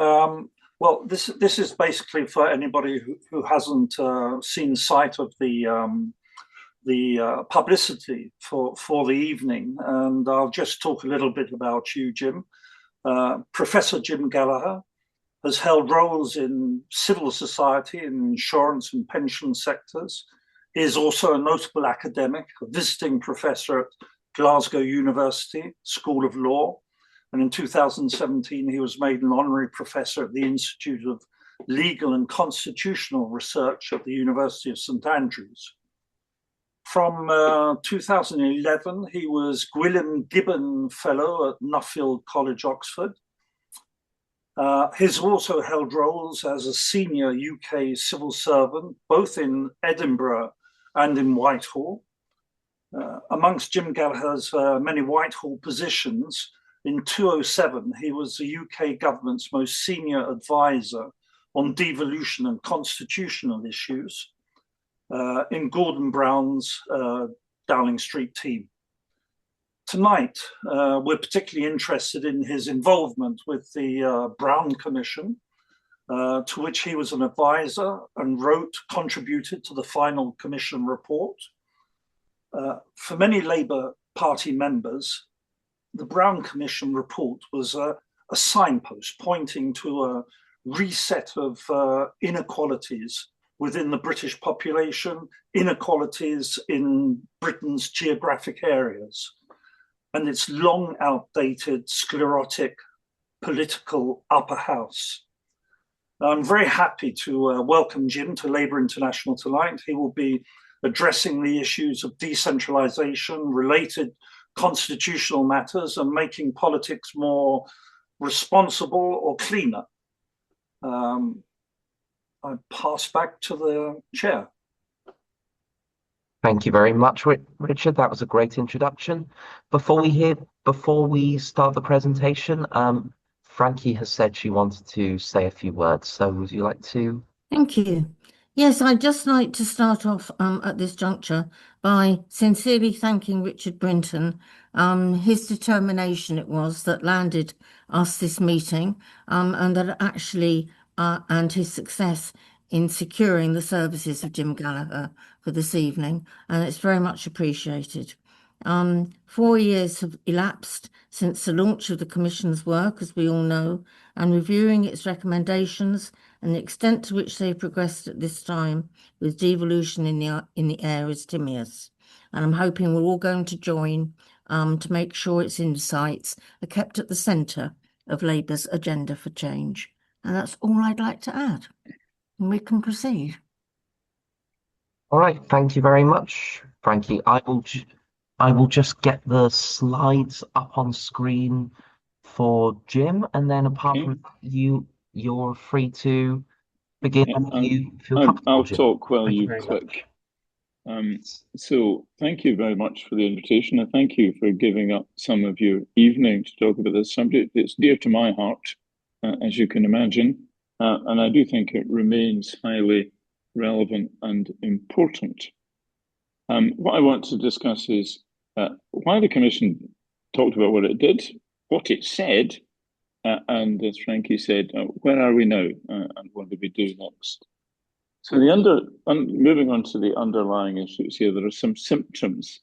Um, well, this is basically for anybody who hasn't seen sight of the publicity for the evening, and I'll just talk a little bit about you, Jim. Professor Jim Gallagher has held roles in civil society and insurance and pension sectors. He is also a notable academic, a visiting professor at Glasgow University School of Law. And in 2017, he was made an honorary professor at the Institute of Legal and Constitutional Research at the University of St Andrews. From 2011, he was Gwilym Gibbon Fellow at Nuffield College, Oxford. He's also held roles as a senior UK civil servant, both in Edinburgh and in Whitehall. Amongst Jim Gallagher's many Whitehall positions, in 2007, he was the UK government's most senior advisor on devolution and constitutional issues in Gordon Brown's Dowling Street team. Tonight, we're particularly interested in his involvement with the Brown Commission, to which he was an advisor and contributed to the final commission report. For many Labour Party members, the Brown Commission report was a signpost pointing to a reset of inequalities within the British population, inequalities in Britain's geographic areas, and its long outdated sclerotic political upper house. I'm very happy to welcome Jim to Labour International tonight. He will be addressing the issues of decentralisation, related constitutional matters, and making politics more responsible or cleaner. I pass back to the chair. Thank you very much, Richard. That was a great introduction. Before we start the presentation, Frankie has said she wanted to say a few words. So would you like to? Thank you. Yes, I'd just like to start off at this juncture by sincerely thanking Richard Brinton. His determination it was that landed us this meeting, and that actually and his success in securing the services of Jim Gallagher for this evening, and it's very much appreciated. 4 years have elapsed since the launch of the Commission's work, as we all know, and reviewing its recommendations and the extent to which they progressed at this time with devolution in the air is tenuous. And I'm hoping we're all going to join to make sure its insights are kept at the centre of Labour's agenda for change. And that's all I'd like to add. And we can proceed. All right, thank you very much, Frankie. I will just get the slides up on screen for Jim, and then apart from you're free to begin when you feel comfortable. I'll talk while you click. So thank you very much for the invitation, and thank you for giving up some of your evening to talk about this subject. It's dear to my heart, as you can imagine, and I do think it remains highly relevant and important. What I want to discuss is why the Commission talked about what it did, what it said, and as Frankie said, where are we now and what do we do next? So moving on to the underlying issues here, there are some symptoms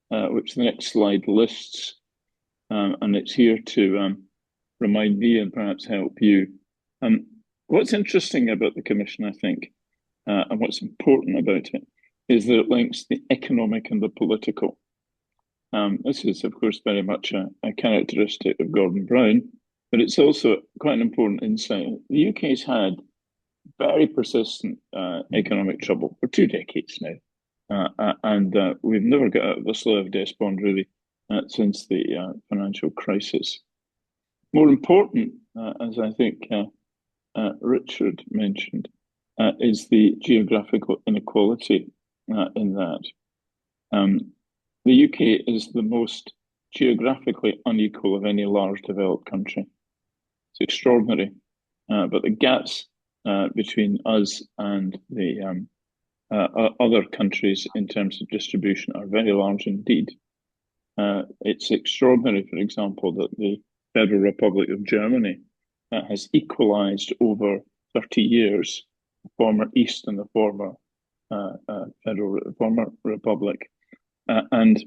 which the next slide lists, and it's here to remind me and perhaps help you. What's interesting about the Commission, I think, and what's important about it, is that it links the economic and the political. This is, of course, very much a characteristic of Gordon Brown, but it's also quite an important insight. The UK's had very persistent economic trouble for 2 decades now, and we've never got out of the slough of despond, really, since the financial crisis. More important, as I think Richard mentioned, is the geographical inequality in that. The UK is the most geographically unequal of any large developed country. It's extraordinary, but the gaps between us and the other countries in terms of distribution are very large indeed. It's extraordinary, for example, that the Federal Republic of Germany has equalised over 30 years the former East and the former former Republic. And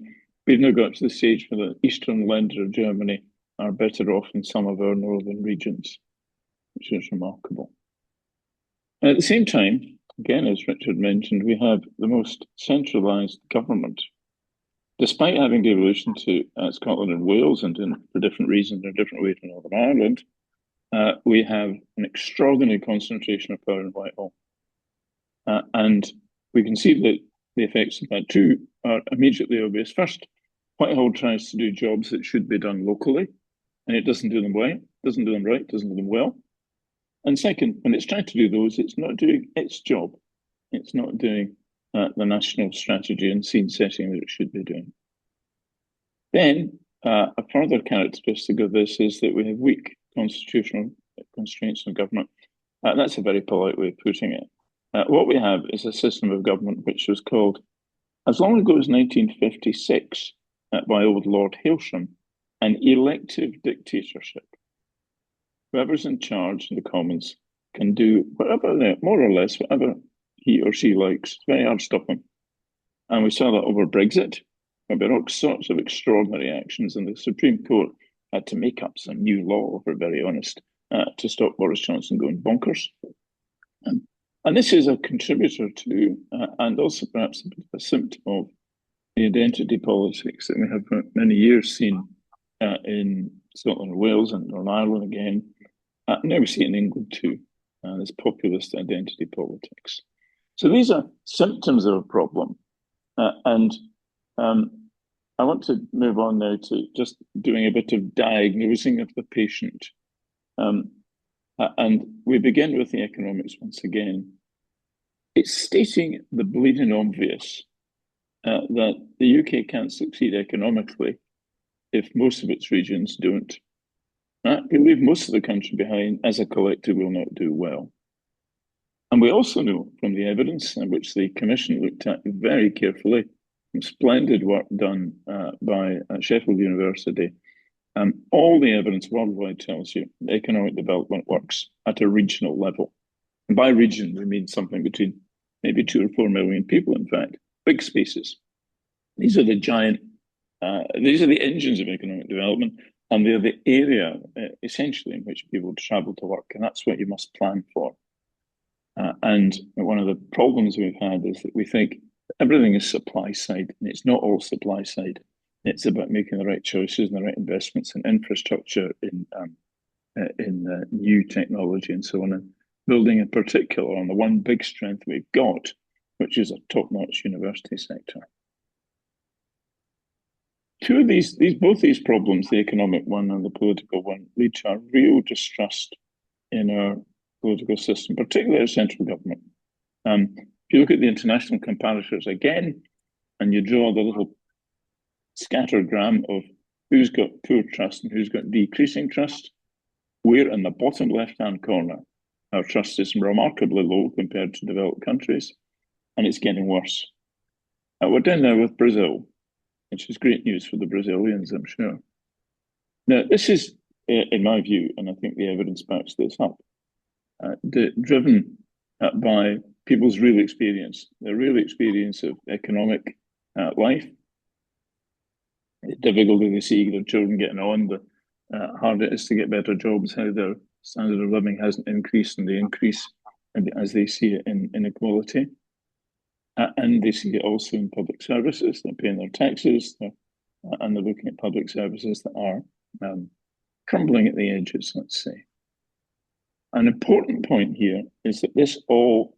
we've now got to the stage where the eastern Länder of Germany are better off in some of our northern regions, which is remarkable. And at the same time, again, as Richard mentioned, we have the most centralised government. Despite having devolution to Scotland and Wales, and for different reasons, in a different way to Northern Ireland, we have an extraordinary concentration of power in Whitehall. And we can see that the effects of that too are immediately obvious. First, Whitehall tries to do jobs that should be done locally, and it doesn't do them right, doesn't do them well. And second, when it's trying to do those, it's not doing its job. It's not doing the national strategy and scene setting that it should be doing. Then, a further characteristic of this is that we have weak constitutional constraints on government. That's a very polite way of putting it. What we have is a system of government which was called, as long ago as 1956, by old Lord Hailsham, an elective dictatorship. Whoever's in charge in the Commons can do whatever, more or less, whatever he or she likes. It's very hard to stop him. And we saw that over Brexit. There were all sorts of extraordinary actions, and the Supreme Court had to make up some new law, if we're very honest, to stop Boris Johnson going bonkers. And this is a contributor to, and also perhaps a symptom of, the identity politics that we have for many years seen in Scotland and Wales and Northern Ireland again. Now we see it in England too, this populist identity politics. So these are symptoms of a problem. And I want to move on now to just doing a bit of diagnosing of the patient. And we begin with the economics once again. It's stating the bleeding obvious that the UK can't succeed economically if most of its regions don't. We leave most of the country behind, as a collective will not do well. And we also know from the evidence, which the Commission looked at very carefully, some splendid work done by Sheffield University, all the evidence worldwide tells you that economic development works at a regional level. And by region, we mean something between maybe 2 or 4 million people, in fact, big spaces. These are the giant, these are the engines of economic development, and they're the area, essentially, in which people travel to work, and that's what you must plan for. And one of the problems we've had is that we think everything is supply side, and it's not all supply side. It's about making the right choices and the right investments in infrastructure, in new technology, and so on, and building in particular on the one big strength we've got, which is a top-notch university sector. Both these problems, the economic one and the political one, lead to a real distrust in our political system, particularly our central government. If you look at the international comparators again, and you draw the little scattergram of who's got poor trust and who's got decreasing trust, we're in the bottom left-hand corner. Our trust is remarkably low compared to developed countries, and it's getting worse. We're down there with Brazil, which is great news for the Brazilians, I'm sure. Now, this is, in my view, and I think the evidence backs this up, driven by people's real experience, their real experience of economic life, the difficulty they see their children getting on, the harder it is to get better jobs, how their standard of living hasn't increased, and they increase as they see it in inequality. And they see it also in public services. They're paying their taxes, and they're looking at public services that are crumbling at the edges, let's say. An important point here is that this all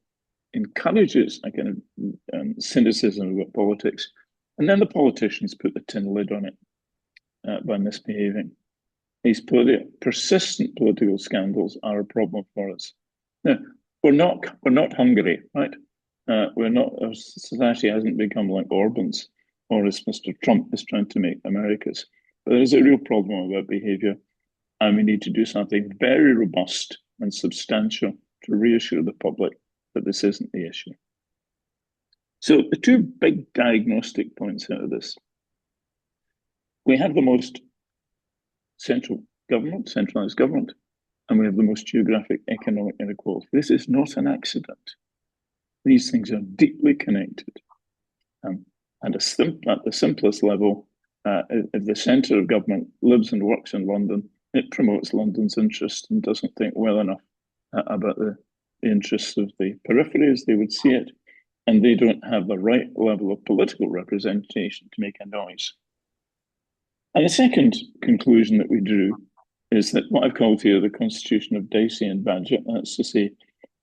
encourages a kind of cynicism about politics, and then the politicians put the tin lid on it by misbehaving. These persistent political scandals are a problem for us. Now, we're not Hungary, right? Our society hasn't become like Orban's, or as Mr. Trump is trying to make America's. But there is a real problem about behaviour, and we need to do something very robust and substantial to reassure the public that this isn't the issue. So the two big diagnostic points out of this. We have the most centralised government. and we have the most geographic economic inequality. This is not an accident. These things are deeply connected. And at the simplest level, if the centre of government lives and works in London, it promotes London's interest and doesn't think well enough about the interests of the periphery as they would see it, and they don't have the right level of political representation to make a noise. And the second conclusion that we drew is that what I've called here the Constitution of Dicey and Badgett, that's to say,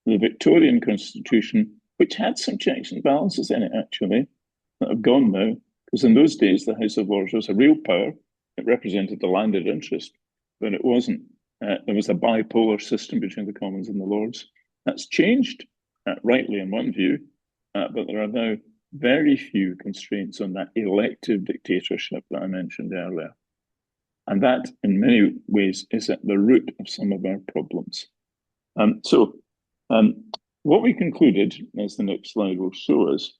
the Victorian Constitution, which had some checks and balances in it, actually, that have gone now, because in those days, the House of Lords was a real power. It represented the landed interest, but it wasn't. There was a bipolar system between the Commons and the Lords. That's changed, rightly in one view, but there are now very few constraints on that elective dictatorship that I mentioned earlier. And that, in many ways, is at the root of some of our problems. What we concluded, as the next slide will show us,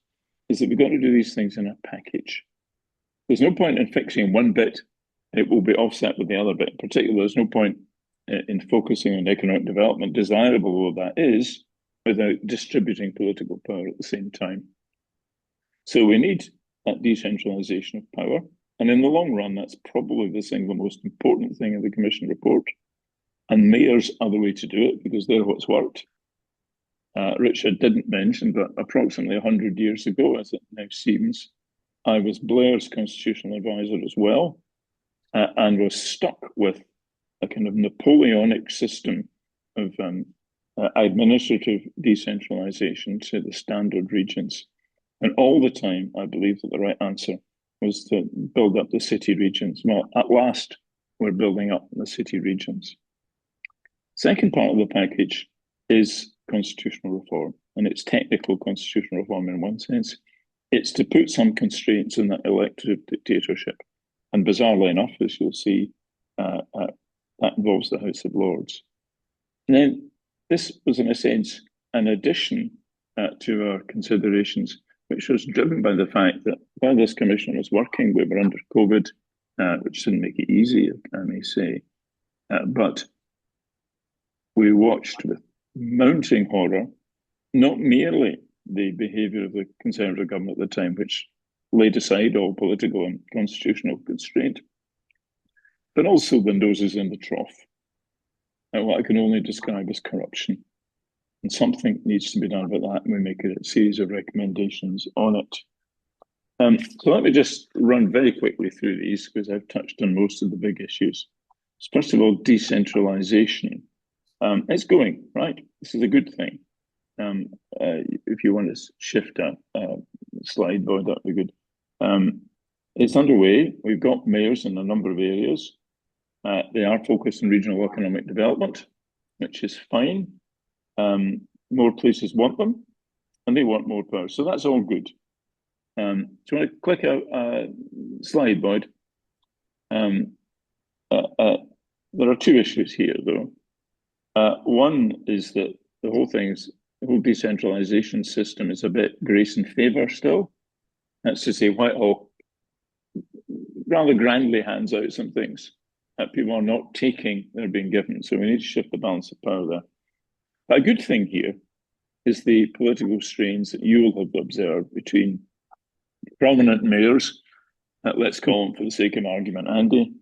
is that we've got to do these things in a package. There's no point in fixing one bit. It will be offset with the other bit. In particular, there's no point in focusing on economic development, desirable though that is, without distributing political power at the same time. So we need that decentralisation of power. And in the long run, that's probably the single most important thing in the Commission report. And mayors are the way to do it because they're what's worked. Richard didn't mention, but approximately 100 years ago, as it now seems, I was Blair's constitutional advisor as well, and was stuck with a kind of Napoleonic system of administrative decentralisation to the standard regions. And all the time, I believe that the right answer was to build up the city regions. Well, at last, we're building up the city regions. Second part of the package is constitutional reform, and it's technical constitutional reform in one sense. It's to put some constraints on that elective dictatorship. And bizarrely enough, as you'll see, that involves the House of Lords. And then this was, in a sense, an addition to our considerations, which was driven by the fact that while this commission was working, we were under COVID, which didn't make it easy, I may say. But we watched with mounting horror, not merely the behaviour of the Conservative government at the time, which laid aside all political and constitutional constraint, but also the noses in the trough, and what I can only describe as corruption. And something needs to be done about that, and we make a series of recommendations on it. So let me just run very quickly through these, because I've touched on most of the big issues. So first of all, decentralisation. It's going, right? This is a good thing. If you want to shift a slide, boy, that'd be good. It's underway. We've got mayors in a number of areas. They are focused on regional economic development, which is fine. More places want them, and they want more power. So that's all good. Do you want to click a slide, Boyd? There are two issues here, though. One is that the whole decentralisation system is a bit grace and favour still. That's to say, Whitehall rather grandly hands out some things that people are not taking, they're being given. So we need to shift the balance of power there. But a good thing here is the political strains that you will have observed between prominent mayors, let's call them for the sake of argument, Andy,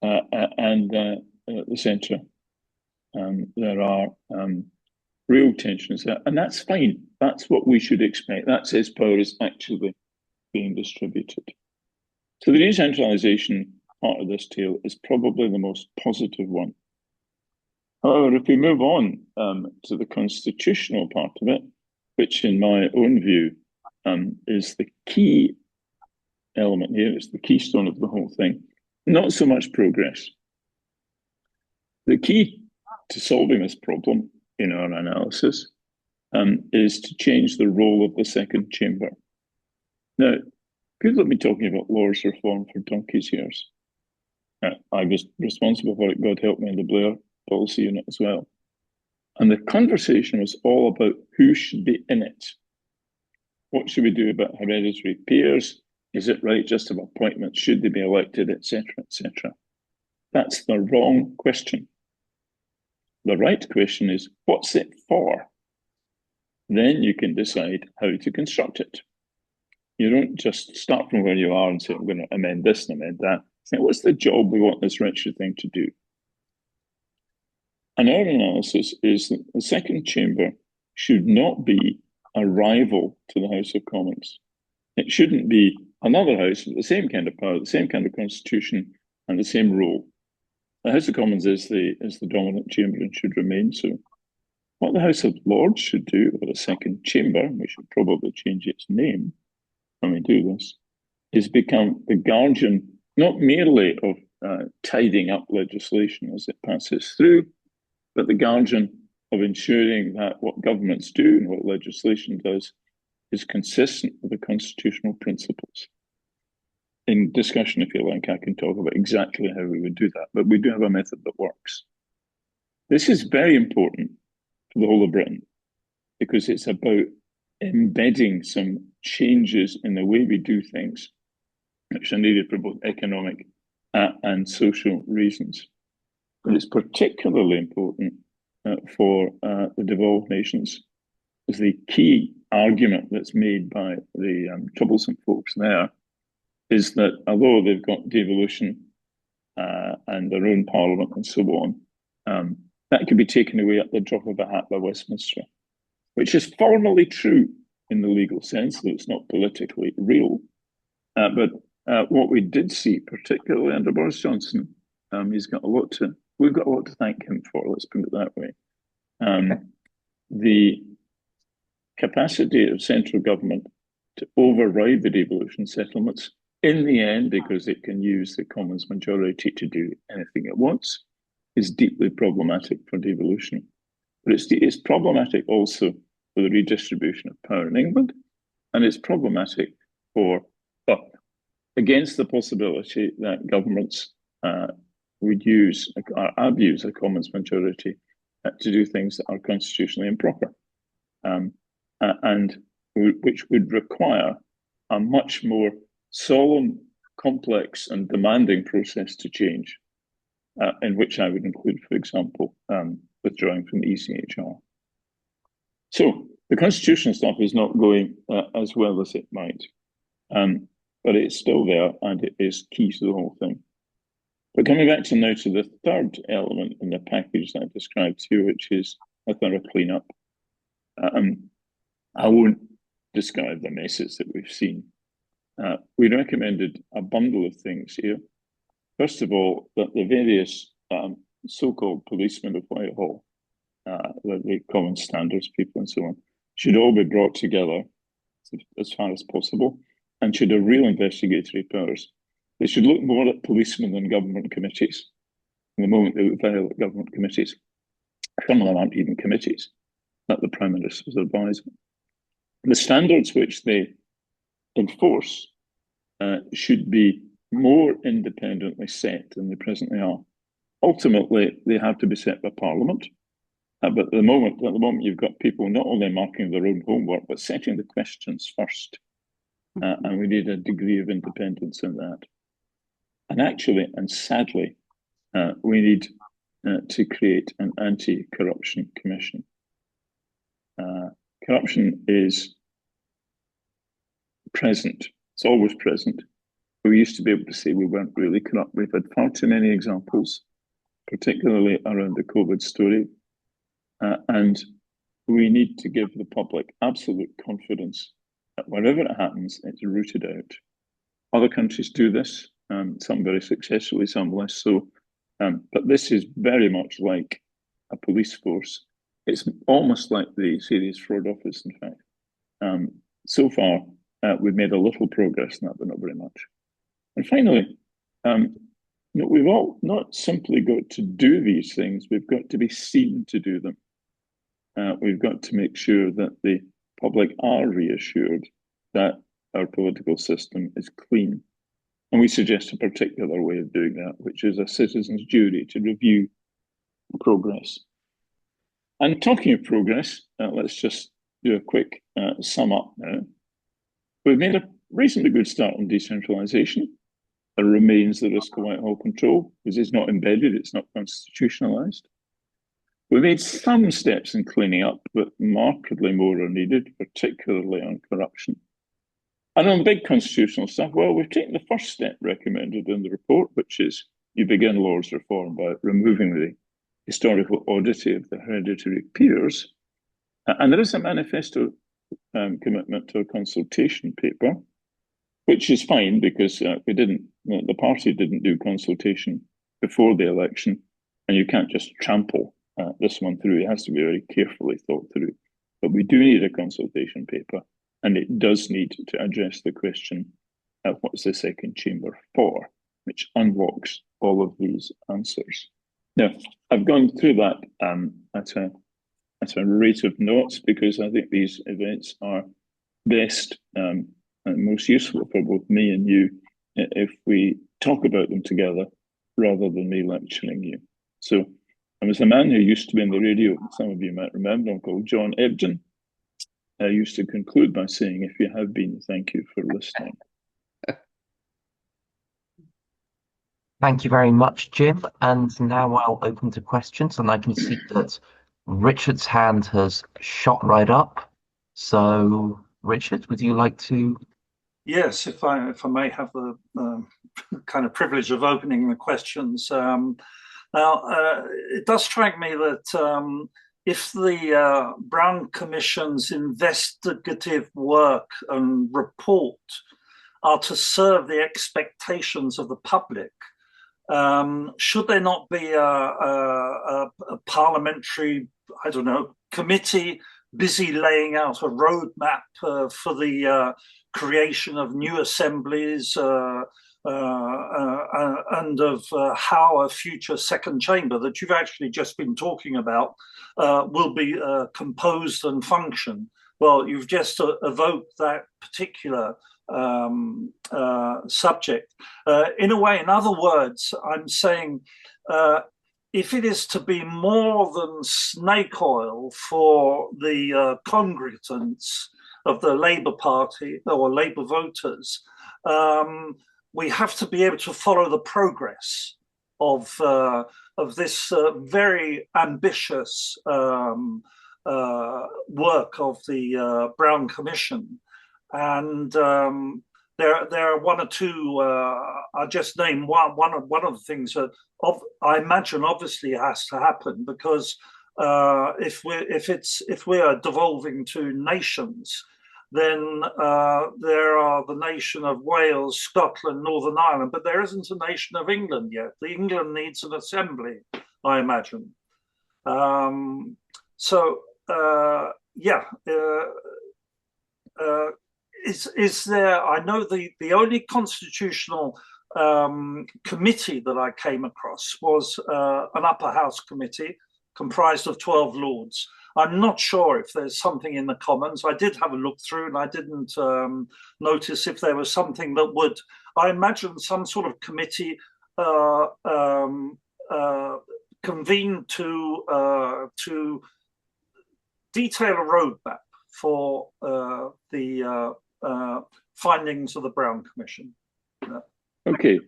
and the centre. There are real tensions there, and that's fine. That's what we should expect. That says power is actually being distributed. So the decentralisation part of this tale is probably the most positive one. However, if we move on to the constitutional part of it, which in my own view is the key element here, it's the keystone of the whole thing, not so much progress. The key to solving this problem in our analysis is to change the role of the second chamber. Now, people have been talking about Lord's reform for donkey's years. I was responsible for it, God help me, in the Blair policy unit as well. And the conversation was all about who should be in it. What should we do about hereditary peers? Is it right just to have appointments? Should they be elected, etc., etc.? That's the wrong question. The right question is, what's it for? Then you can decide how to construct it. You don't just start from where you are and say, I'm going to amend this and amend that. Say, what's the job we want this wretched thing to do? And our analysis is that the second chamber should not be a rival to the House of Commons. It shouldn't be another house with the same kind of power, the same kind of constitution, and the same role. The House of Commons is the dominant chamber and should remain so. What the House of Lords should do, or the second chamber, we should probably change its name when we do this, is become the guardian, not merely of tidying up legislation as it passes through, but the guardian of ensuring that what governments do and what legislation does is consistent with the constitutional principles. In discussion, if you like, I can talk about exactly how we would do that, but we do have a method that works. This is very important for the whole of Britain because it's about embedding some changes in the way we do things, which are needed for both economic and social reasons. But it's particularly important for the devolved nations. Is the key argument that's made by the troublesome folks there is that although they've got devolution and their own parliament and so on, that could be taken away at the drop of a hat by Westminster, which is formally true in the legal sense, though it's not politically real. But what we did see, particularly under Boris Johnson, we've got a lot to thank him for, let's put it that way. The capacity of central government to override the devolution settlements in the end, because it can use the Commons majority to do anything it wants, is deeply problematic for devolution. But it's problematic also for the redistribution of power in England, and it's problematic against the possibility that governments would use or abuse a Commons majority to do things that are constitutionally improper, and which would require a much more solemn, complex, and demanding process to change, in which I would include, for example, withdrawing from the ECHR. So the constitutional stuff is not going as well as it might, but it's still there and it is key to the whole thing. But coming back to the third element in the package that I described to you, which is a thorough cleanup. I won't describe the messes that we've seen. We recommended a bundle of things here. First of all, that the various so-called policemen of Whitehall, the common standards people and so on, should all be brought together as far as possible and should have real investigatory powers. They should look more at policemen than government committees. In the moment they violate government committees, some of them aren't even committees, that the Prime Minister's advisor. The standards which they enforce should be more independently set than they presently are. Ultimately, they have to be set by Parliament. But at the moment, you've got people not only marking their own homework, but setting the questions first. And we need a degree of independence in that. And actually, and sadly, we need to create an anti-corruption commission. Corruption is present. It's always present. We used to be able to say we weren't really corrupt. We've had far too many examples, particularly around the COVID story. And we need to give the public absolute confidence that wherever it happens, it's rooted out. Other countries do this, some very successfully, some less so. But this is very much like a police force. It's almost like the Serious Fraud Office, in fact. So far, we've made a little progress in that, but not very much. And finally, we've all not simply got to do these things, we've got to be seen to do them. We've got to make sure that the public are reassured that our political system is clean. And we suggest a particular way of doing that, which is a citizen's duty to review progress. And talking of progress, let's just do a quick sum up now. We've made a reasonably good start on decentralisation. There remains the risk of Whitehall control, because it's not embedded, it's not constitutionalised. We made some steps in cleaning up, but markedly more are needed, particularly on corruption. And on big constitutional stuff, well, we've taken the first step recommended in the report, which is you begin Lord's reform by removing the historical oddity of the hereditary peers. And there is a manifesto commitment to a consultation paper, which is fine because the party didn't do consultation before the election, and you can't just trample this one through. It has to be very carefully thought through. But we do need a consultation paper, and it does need to address the question of what's the second chamber for, which unlocks all of these answers. Now, I've gone through that at a rate of knots because I think these events are best and most useful for both me and you if we talk about them together rather than me lecturing you. So I was a man who used to be on the radio, some of you might remember him, called John Ebden. I used to conclude by saying, if you have been, thank you for listening. Thank you very much, Jim. And now I'll open to questions, and I can see that Richard's hand has shot right up. So, Richard, would you like to? Yes, if I may have the kind of privilege of opening the questions. Now, it does strike me that if the Brown Commission's investigative work and report are to serve the expectations of the public, should there not be a parliamentary, I don't know, committee busy laying out a roadmap for the creation of new assemblies and of how a future second chamber that you've actually just been talking about will be composed and function? Well, you've just evoked that particular subject. In a way, in other words, I'm saying if it is to be more than snake oil for the congregants of the Labour Party or Labour voters, we have to be able to follow the progress of this very ambitious work of the Brown Commission. And there are one or two. I'll just name one of the things that I imagine obviously has to happen, because if we are devolving to nations, then there are the nation of Wales, Scotland, Northern Ireland, but there isn't a nation of England yet. The England needs an assembly, I imagine. Is there? I know the only constitutional committee that I came across was an upper house committee comprised of 12 lords. I'm not sure if there's something in the Commons. I did have a look through and I didn't notice if there was something that would, I imagine, some sort of committee convened to detail a roadmap for the findings of the Brown Commission. Okay,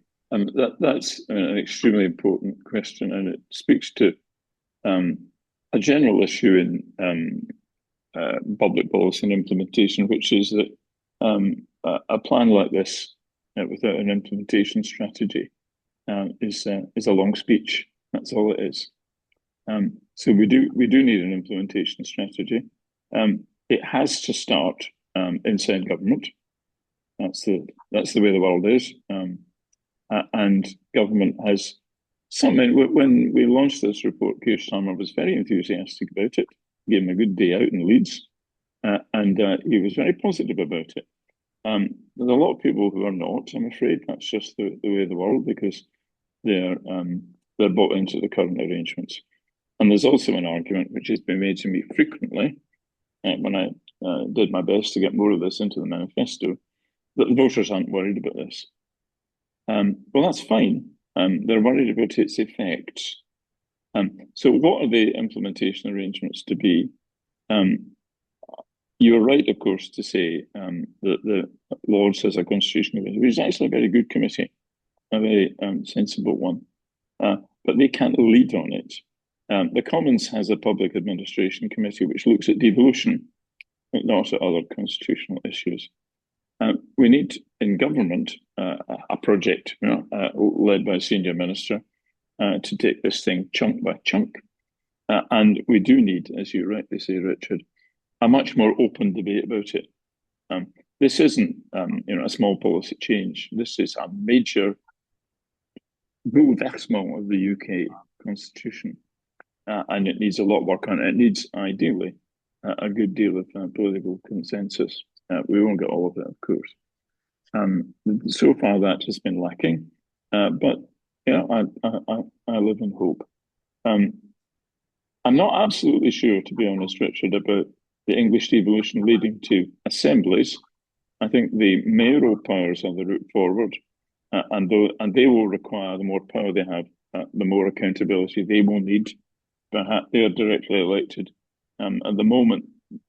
that's an extremely important question, and it speaks to a general issue in public policy and implementation, which is that a plan like this without an implementation strategy is a long speech. That's all it is. So we do need an implementation strategy. It has to start inside government. That's the way the world is, and government has. When we launched this report, Keir Starmer was very enthusiastic about it, gave him a good day out in Leeds, and he was very positive about it. There's a lot of people who are not, I'm afraid. That's just the way of the world, because they're bought into the current arrangements. And there's also an argument which has been made to me frequently when I did my best to get more of this into the manifesto, that the voters aren't worried about this. Well, that's fine. They're worried about its effects. So what are the implementation arrangements to be? You're right, of course, to say that the Lords has a constitutional committee, which is actually a very good committee, a very sensible one. But they can't lead on it. The Commons has a public administration committee which looks at devolution, but not at other constitutional issues. We need in government a project led by a senior minister to take this thing chunk by chunk. And we do need, as you rightly say, Richard, a much more open debate about it. This isn't a small policy change. This is a major bouleversement of the UK constitution. And it needs a lot of work on it. It needs, ideally, a good deal of political consensus. We won't get all of it, of course. So far, that has been lacking. But I live in hope. I'm not absolutely sure, to be honest, Richard, about the English devolution leading to assemblies. I think the mayoral powers are the route forward, and they will require, the more power they have, the more accountability they will need. Perhaps they are directly elected. At the moment,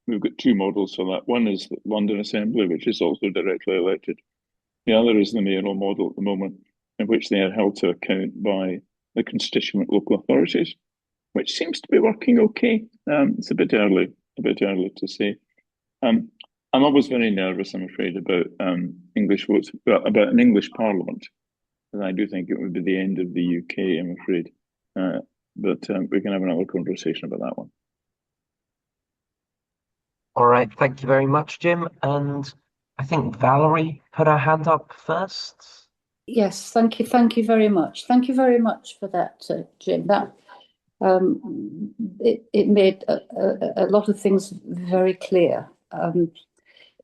we've got two models for that. One is the London Assembly, which is also directly elected. The other is the mayoral model at the moment, in which they are held to account by the constituent local authorities, which seems to be working okay. It's a bit early to say. I'm always very nervous, I'm afraid, about English votes, about an English Parliament. And I do think it would be the end of the UK, I'm afraid. But we can have another conversation about that one. All right, thank you very much, Jim. And I think Valerie put her hand up first. Yes, thank you very much. Thank you very much for that, Jim. That it made a lot of things very clear.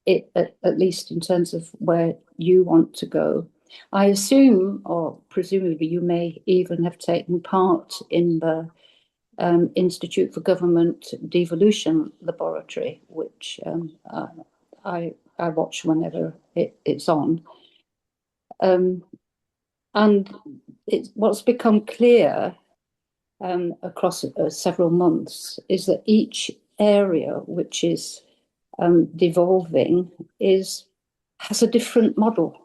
At least in terms of where you want to go. I assume, or presumably, you may even have taken part in the Institute for Government Devolution Laboratory, which I watch whenever it's on. And what's become clear across several months is that each area which is devolving has a different model,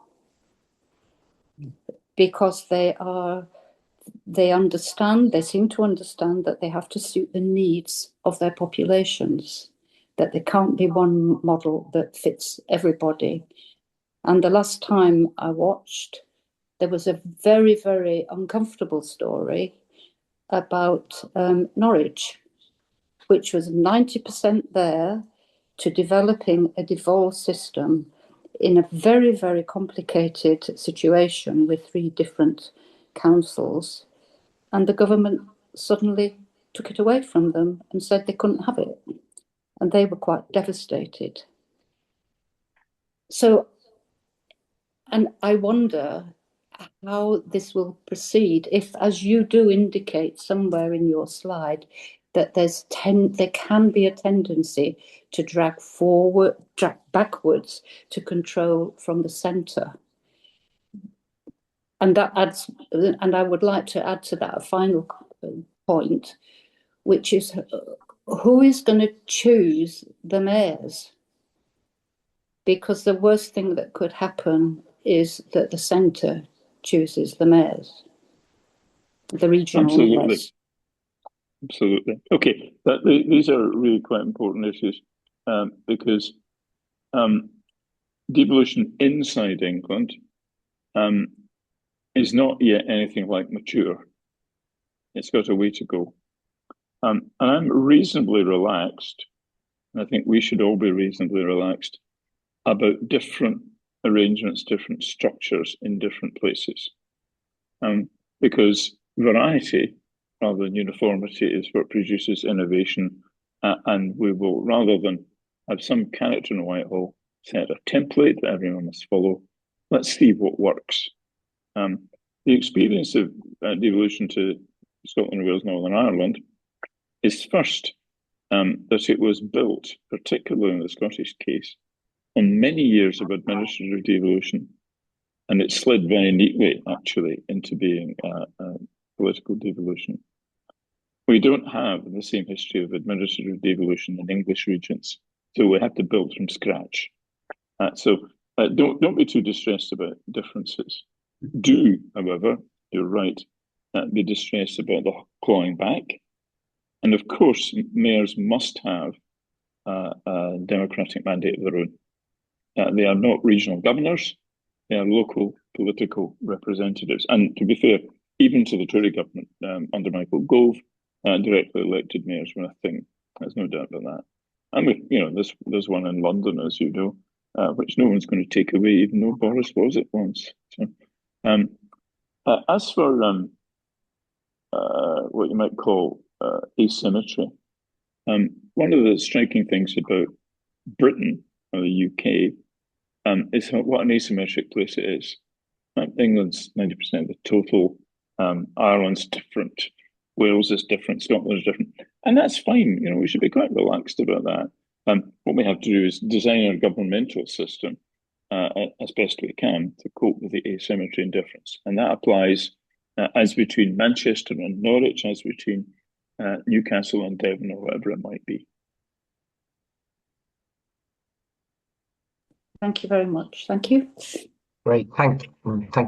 because they seem to understand that they have to suit the needs of their populations, that there can't be one model that fits everybody. And the last time I watched, there was a very, very uncomfortable story about Norwich, which was 90% there to developing a devolved system in a very, very complicated situation with 3 different councils. And the government suddenly took it away from them and said they couldn't have it. And they were quite devastated. So, and I wonder how this will proceed if, as you do indicate somewhere in your slide, that there can be a tendency to drag backwards to control from the centre. And that adds, and I would like to add to that a final point, which is who is going to choose the mayors? Because the worst thing that could happen is that the centre chooses the mayors, the regional mayors. Absolutely. Okay, these are really quite important issues because devolution inside England is not yet anything like mature. It's got a way to go. And I'm reasonably relaxed, and I think we should all be reasonably relaxed about different arrangements, different structures in different places. Because variety rather than uniformity is what produces innovation. And we will, rather than have some character in Whitehall set a template that everyone must follow, let's see what works. The experience of devolution to Scotland, Wales, Northern Ireland is first that it was built, particularly in the Scottish case, on many years of administrative devolution. And it slid very neatly, actually, into being political devolution. We don't have the same history of administrative devolution in English regions, so we have to build from scratch. So don't be too distressed about differences. Do, however, you're right, be distressed about the clawing back And of course, mayors must have a democratic mandate of their own. They are not regional governors, they are local political representatives. And to be fair, even to the Tory government under Michael Gove, directly elected mayors were a thing. There's no doubt about that. And there's one in London, as you know, which no one's going to take away, even though Boris was it once. So, as for what you might call asymmetry, one of the striking things about Britain or the UK is what an asymmetric place it is. England's 90% of the total. Ireland's different. Wales is different. Scotland is different, and that's fine. We should be quite relaxed about that. What we have to do is design our governmental system as best we can to cope with the asymmetry and difference, and that applies as between Manchester and Norwich, as between Newcastle and Devon, or whatever it might be. Thank you very much. Thank you. Great. Thank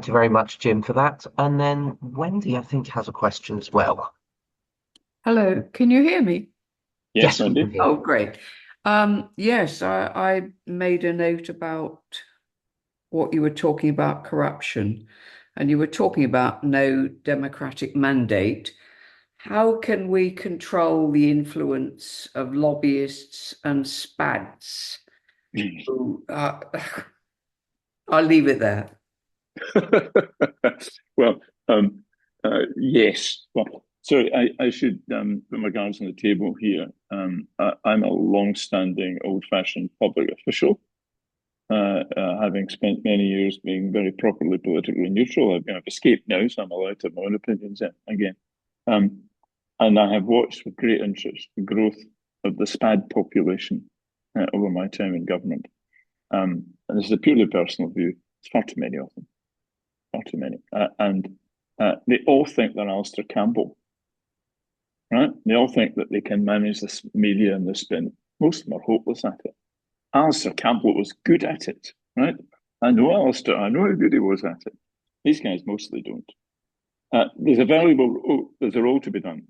you very much, Jim, for that. And then Wendy, I think, has a question as well. Hello, can you hear me? Yes, we Wendy. can hear. Oh, great. Yes, I made a note about what you were talking about corruption, and you were talking about no democratic mandate. How can we control the influence of lobbyists and SPADs? Who, I'll leave it there. Well, yes. Well, sorry, I should put my cards on the table here. I'm a long-standing, old-fashioned public official, having spent many years being very properly politically neutral. I've escaped now, so I'm allowed to have my own opinions again. And I have watched with great interest the growth of the SPAD population over my time in government. And this is a purely personal view. It's far too many of them. Far too many. And they all think they're Alistair Campbell, right? They all think that they can manage this media and this spin. Most of them are hopeless at it. Alistair Campbell was good at it, right? I know Alistair. I know how good he was at it. These guys mostly don't. There's a role to be done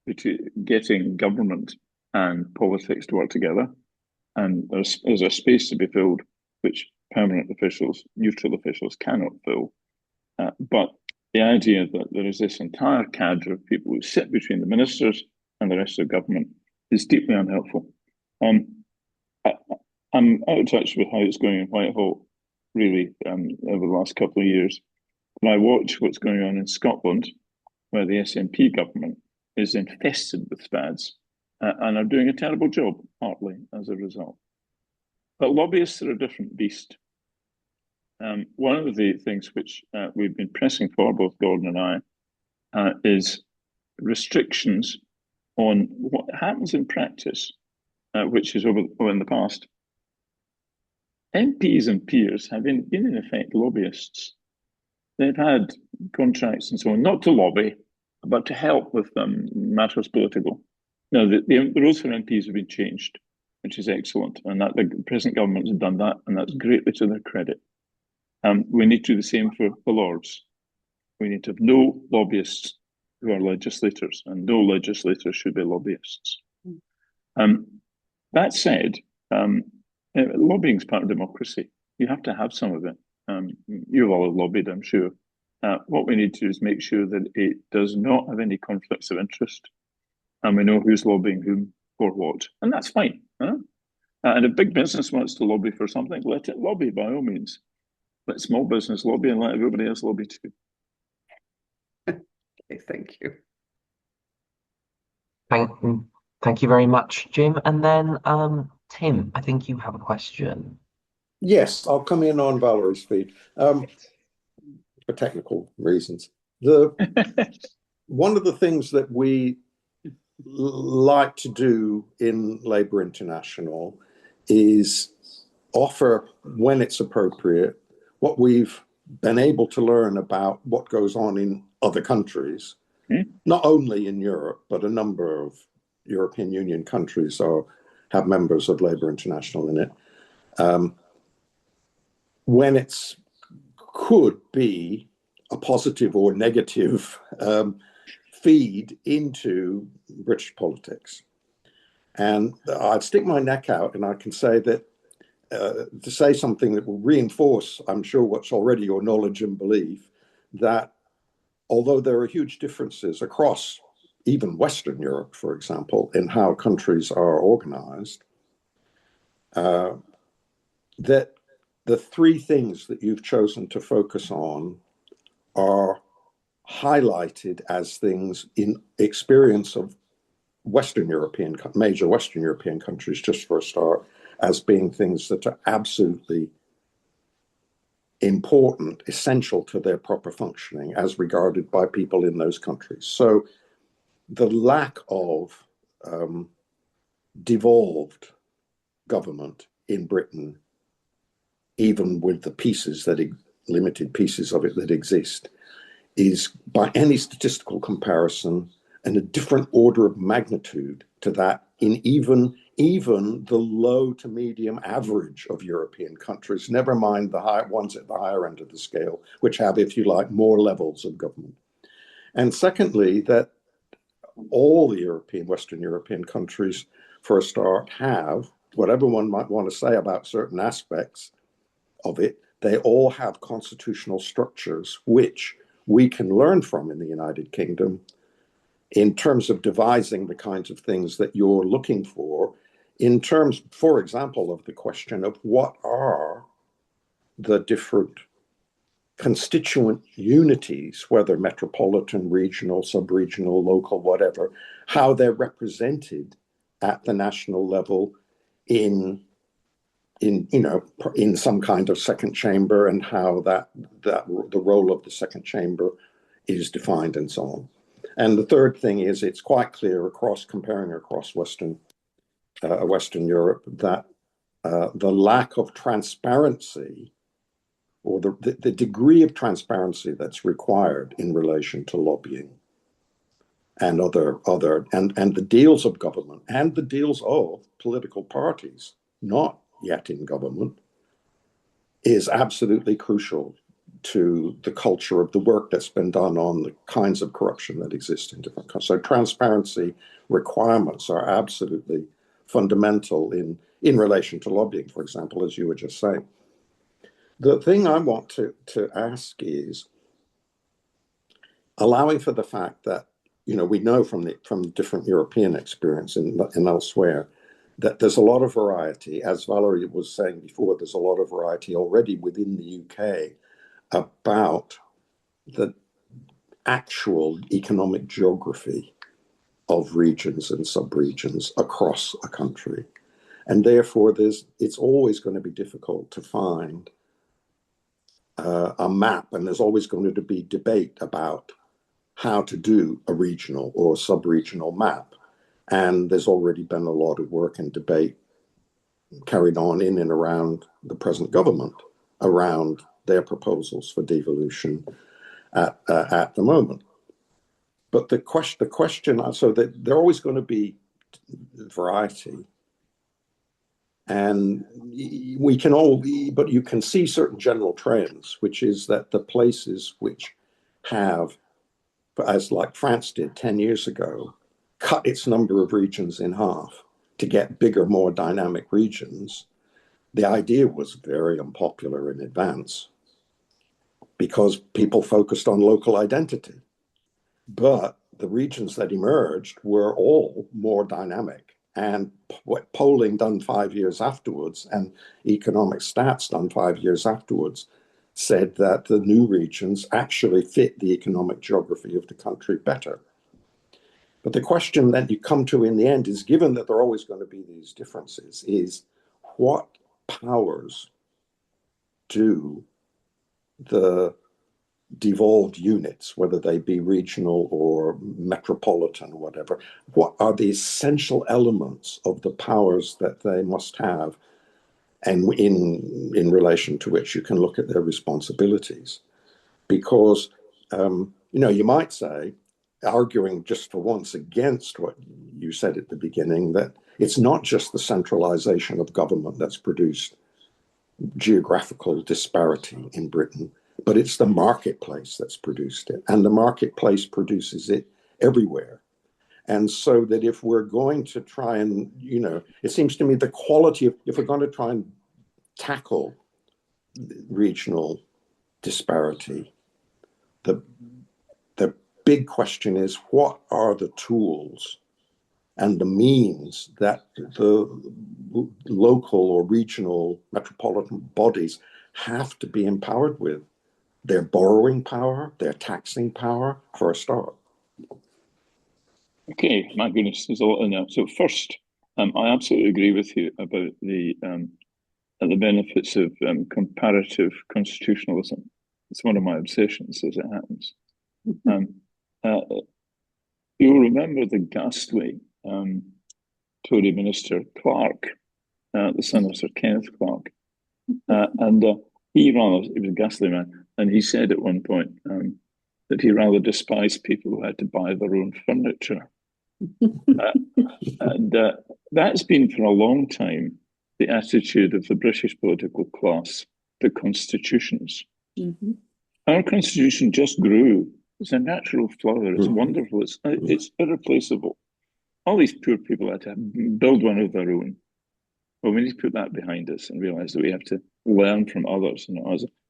between getting government and politics to work together. And there's a space to be filled, which permanent officials, neutral officials cannot fill. But the idea that there is this entire cadre of people who sit between the ministers and the rest of the government is deeply unhelpful. I'm out of touch with how it's going in Whitehall, really, over the last couple of years. When I watch what's going on in Scotland, where the SNP government is infested with SPADs and are doing a terrible job, partly as a result. But lobbyists are a different beast. One of the things which we've been pressing for, both Gordon and I, is restrictions on what happens in practice, which is over in the past. MPs and peers have been in effect lobbyists. They've had contracts and so on, not to lobby, but to help with matters political. Now, the rules for MPs have been changed, which is excellent, and that the present government has done that, and that's greatly to their credit. We need to do the same for the Lords. We need to have no lobbyists who are legislators, and no legislators should be lobbyists. That said, lobbying is part of democracy. You have to have some of it. You've all lobbied, I'm sure. What we need to do is make sure that it does not have any conflicts of interest, and we know who's lobbying whom for what, and that's fine. And if big business wants to lobby for something, let it lobby by all means. Let small business lobby and let everybody else lobby too. Okay, thank you. Thank you very much, Jim. And then Tim, I think you have a question. Yes, I'll come in on Valerie's feed for technical reasons. One of the things that we like to do in Labour International is offer, when it's appropriate, what we've been able to learn about what goes on in other countries, not only in Europe, but a number of European Union countries have members of Labour International in it. When could be a positive or negative feed into British politics. And I'd stick my neck out and I can say that to say something that will reinforce, I'm sure, what's already your knowledge and belief, that although there are huge differences across even Western Europe, for example, in how countries are organized, that the three things that you've chosen to focus on are highlighted as things in experience of major Western European countries, just for a start, as being things that are absolutely important, essential to their proper functioning as regarded by people in those countries. So the lack of devolved government in Britain, even with the limited pieces of it that exist, is by any statistical comparison and a different order of magnitude to that in even the low to medium average of European countries, never mind the high ones at the higher end of the scale, which have, if you like, more levels of government. And secondly, that all the Western European countries, for a start, have, whatever one might want to say about certain aspects of it, they all have constitutional structures which we can learn from in the United Kingdom in terms of devising the kinds of things that you're looking for, in terms, for example, of the question of what are the different constituent unities, whether metropolitan, regional, sub-regional, local, whatever, how they're represented at the national level in some kind of second chamber, and how that the role of the second chamber is defined and so on. And the third thing is, it's quite clear comparing across Western Europe that the lack of transparency, or the degree of transparency that's required in relation to lobbying and and the deals of government and the deals of political parties not yet in government, is absolutely crucial to the culture of the work that's been done on the kinds of corruption that exist in different countries. So transparency requirements are absolutely fundamental in relation to lobbying, for example, as you were just saying. The thing I want to ask is, allowing for the fact that, we know from the different European experience and elsewhere, that there's a lot of variety. As Valerie was saying before, there's a lot of variety already within the UK about the actual economic geography of regions and sub-regions across a country. And therefore, it's always going to be difficult to find a map, and there's always going to be debate about how to do a regional or sub-regional map. And there's already been a lot of work and debate carried on in and around the present government around their proposals for devolution at the moment. But the question, so that there are always going to be variety, and but you can see certain general trends, which is that the places which have, as like France did 10 years ago, cut its number of regions in half to get bigger, more dynamic regions. The idea was very unpopular in advance because people focused on local identity. But the regions that emerged were all more dynamic. And what polling done 5 years afterwards and economic stats done 5 years afterwards said that the new regions actually fit the economic geography of the country better. But the question that you come to in the end is, given that there are always going to be these differences, is what powers do the devolved units, whether they be regional or metropolitan or whatever, what are the essential elements of the powers that they must have, and in relation to which you can look at their responsibilities? Because, you might say, arguing just for once against what you said at the beginning, that it's not just the centralization of government that's produced geographical disparity in Britain, but it's the marketplace that's produced it. And the marketplace produces it everywhere. And so that if we're going to try and, it seems to me the quality of, if we're going to try and tackle regional disparity, the big question is, what are the tools and the means that the local or regional metropolitan bodies have to be empowered with? Their borrowing power, their taxing power, for a start. Okay, my goodness, there's a lot in there. So first, I absolutely agree with you about the benefits of comparative constitutionalism. It's one of my obsessions, as it happens. You'll remember the ghastly Tory minister Clark, the son of Sir Kenneth Clark, and he was a ghastly man, and he said at one point that he rather despised people who had to buy their own furniture. And that's been for a long time the attitude of the British political class to constitutions. Mm-hmm. Our constitution just grew. It's a natural flower. It's wonderful. It's irreplaceable. All these poor people had to build one of their own. Well, we need to put that behind us and realize that we have to learn from others.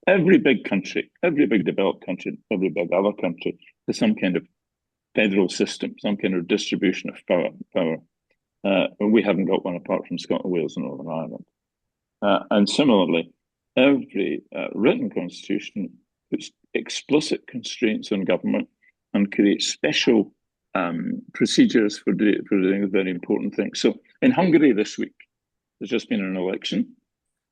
Every big country, every big developed country, every big other country has some kind of federal system, some kind of distribution of power. We haven't got one apart from Scotland, Wales, and Northern Ireland. And similarly, every written constitution puts explicit constraints on government and creates special procedures for doing very important things. So in Hungary this week, there's just been an election,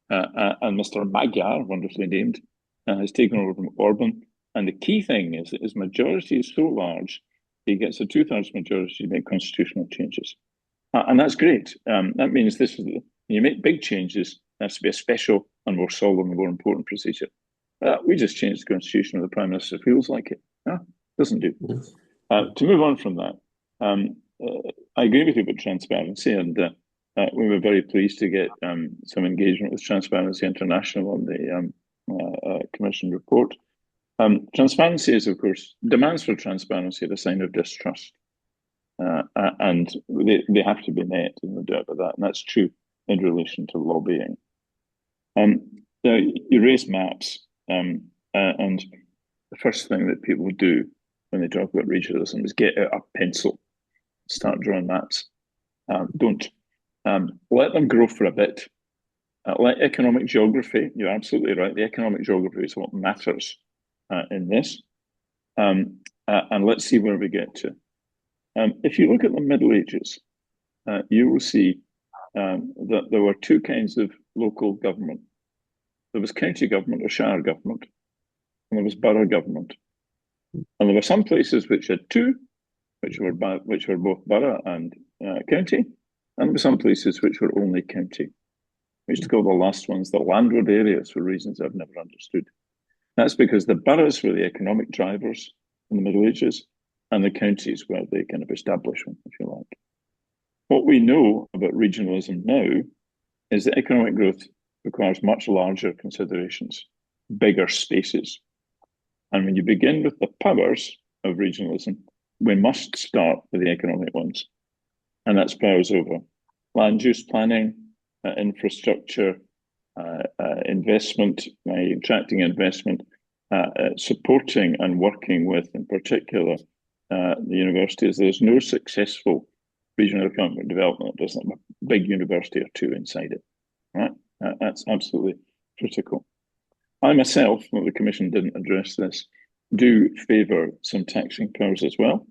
and Mr. Magyar, wonderfully named, has taken over from Orban. And the key thing is that his majority is so large, he gets a 2/3 majority to make constitutional changes. And that's great. That means when you make big changes, there has to be a special and more solemn and more important procedure. We just changed the constitution, and the Prime Minister feels like it. Doesn't do. To move on from that, I agree with you about transparency, and we were very pleased to get some engagement with Transparency International on the Commission report. Transparency is, of course, demands for transparency are a sign of distrust. And they have to be met, no doubt about that. And that's true in relation to lobbying. You raise maps, and the first thing that people do when they talk about regionalism is get out a pencil, start drawing maps. Don't. Let them grow for a bit. Let economic geography, you're absolutely right, the economic geography is what matters in this. And let's see where we get to. If you look at the Middle Ages, you will see that there were two kinds of local government. There was county government or shire government, and there was borough government. And there were some places which had two, which were both borough and county, and there were some places which were only county. We used to call the last ones the landward areas for reasons I've never understood. That's because the boroughs were the economic drivers in the Middle Ages, and the counties were the kind of establishment, if you like. What we know about regionalism now is that economic growth requires much larger considerations, bigger spaces. And when you begin with the powers of regionalism, we must start with the economic ones. And that's powers over land use planning, infrastructure, investment, attracting investment, supporting and working with, in particular, the universities. There's no successful regional economic development that doesn't have a big university or two inside it. Right? That's absolutely critical. I myself, well, the Commission didn't address this, do favour some taxing powers as well.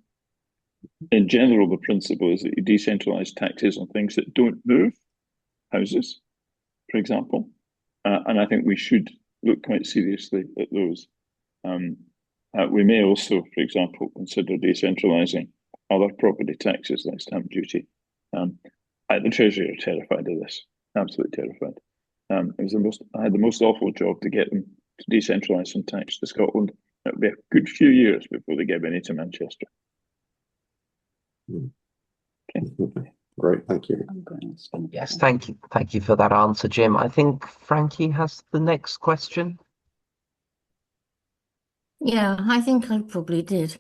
In general, the principle is that you decentralise taxes on things that don't move, houses, for example, and I think we should look quite seriously at those. We may also, for example, consider decentralising other property taxes like stamp duty. The Treasury are terrified of this, absolutely terrified. I had the most awful job to get them to decentralise some tax to Scotland. It would be a good few years before they give any to Manchester. Okay. Great, thank you. Yes, thank you. Thank you for that answer, Jim. I think Frankie has the next question. Yeah, I think I probably did.